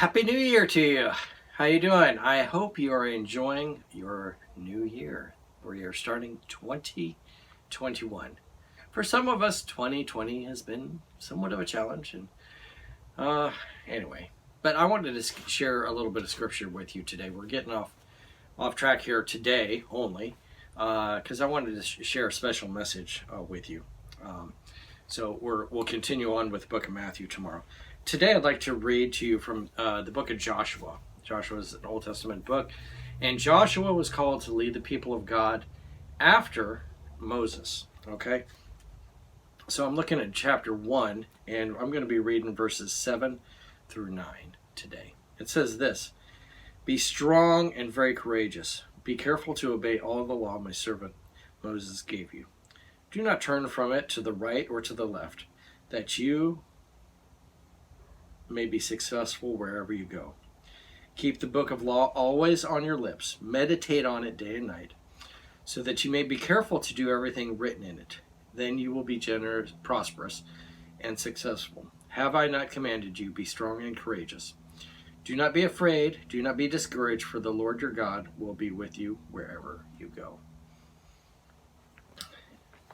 Happy New Year to you. How you doing? I hope you are enjoying your new year. We are starting 2021. For some of us, 2020 has been somewhat of a challenge. And anyway, but I wanted to share a little bit of scripture with you today. We're getting off track here today only because I wanted to share a special message with you. So we'll continue on with the book of Matthew tomorrow. Today I'd like to read to you from the book of Joshua. Joshua is an Old Testament book, and Joshua was called to lead the people of God after Moses. Okay? So I'm looking at chapter 1, and I'm going to be reading verses 7 through 9 today. It says this: "Be strong and very courageous. Be careful to obey all the law my servant Moses gave you. Do not turn from it to the right or to the left, that you may be successful wherever you go. Keep the book of law always on your lips. Meditate on it day and night, so that you may be careful to do everything written in it. Then you will be generous, prosperous, and successful. Have I not commanded you? Be strong and courageous. Do not be afraid. Do not be discouraged, for the Lord your God will be with you wherever you go."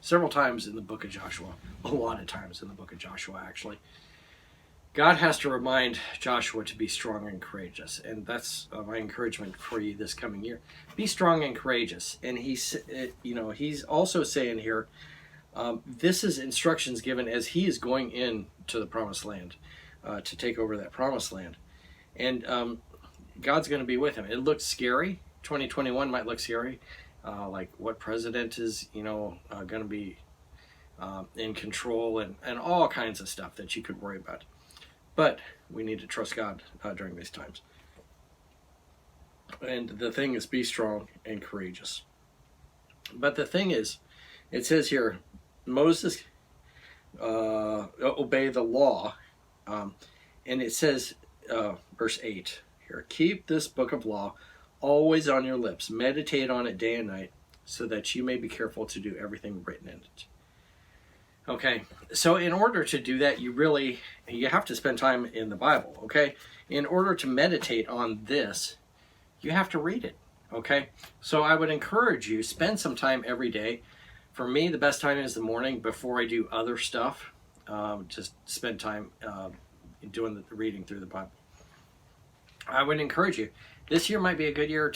Several times in the book of Joshua, a lot of times in the book of Joshua actually, God has to remind Joshua to be strong and courageous, and that's my encouragement for you this coming year. Be strong and courageous, and he's also saying here, this is instructions given as he is going into the promised land to take over that promised land, and God's going to be with him. It looks scary. 2021 might look scary, like what president is going to be in control and all kinds of stuff that you could worry about. But we need to trust God during these times. And the thing is, be strong and courageous. But the thing is, it says here, Moses obey the law. And it says, verse 8 here, "Keep this book of law always on your lips. Meditate on it day and night, so that you may be careful to do everything written in it." Okay, so in order to do that, you have to spend time in the Bible, okay? In order to meditate on this, you have to read it, okay? So I would encourage you, spend some time every day. For me, the best time is the morning before I do other stuff. Just spend time doing the reading through the Bible. I would encourage you, this year might be a good year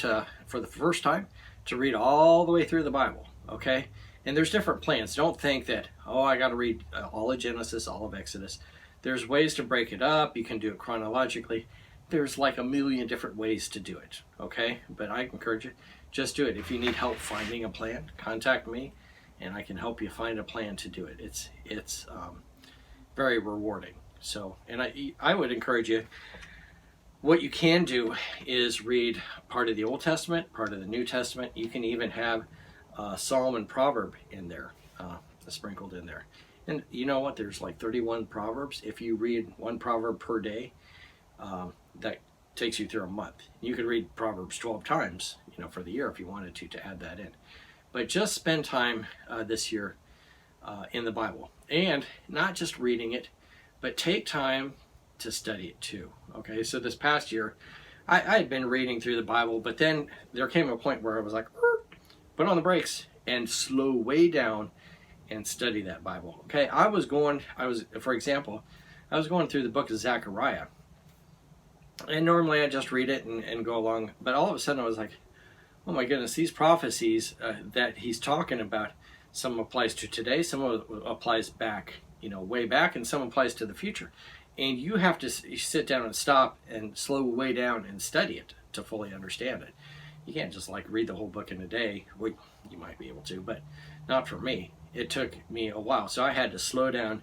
for the first time, to read all the way through the Bible, okay? And there's different plans. Don't think that, I got to read all of Genesis, all of Exodus. There's ways to break it up. You can do it chronologically. There's like a million different ways to do it, okay? But I encourage you, just do it. If you need help finding a plan, contact me, and I can help you find a plan to do it. It's very rewarding. So, and I would encourage you, what you can do is read part of the Old Testament, part of the New Testament. You can even have Psalm and Proverb in there, sprinkled in there. And you know what? There's like 31 Proverbs. If you read one Proverb per day, that takes you through a month. You could read Proverbs 12 times, for the year if you wanted to add that in. But just spend time this year in the Bible. And not just reading it, but take time to study it too. Okay, so this past year, I had been reading through the Bible, but then there came a point where I was like, put on the brakes and slow way down and study that Bible. Okay, for example, I was going through the book of Zechariah, and normally I just read it and go along, but all of a sudden I was like, oh my goodness, these prophecies that he's talking about, some applies to today, some applies back, way back, and some applies to the future. And you have to sit down and stop and slow way down and study it to fully understand it. You can't just read the whole book in a day. Well, you might be able to, but not for me. It took me a while, so I had to slow down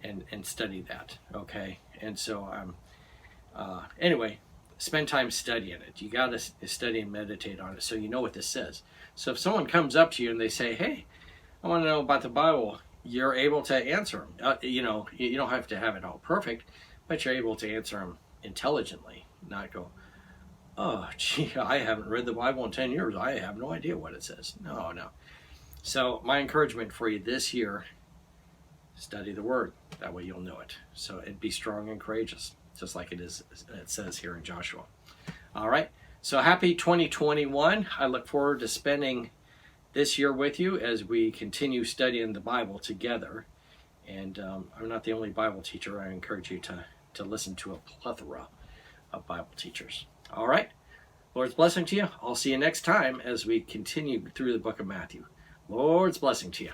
and study that. Okay, and so anyway, spend time studying it. You got to study and meditate on it so you know what this says. So if someone comes up to you and they say, "Hey, I want to know about the Bible," you're able to answer them. You don't have to have it all perfect, but you're able to answer them intelligently, not go, "Oh, gee, I haven't read the Bible in 10 years. I have no idea what it says." No. So my encouragement for you this year, study the Word. That way you'll know it. So, and be strong and courageous. just like it says here in Joshua. All right. So happy 2021. I look forward to spending this year with you as we continue studying the Bible together. And I'm not the only Bible teacher. I encourage you to listen to a plethora of Bible teachers. All right. Lord's blessing to you. I'll see you next time as we continue through the book of Matthew. Lord's blessing to you.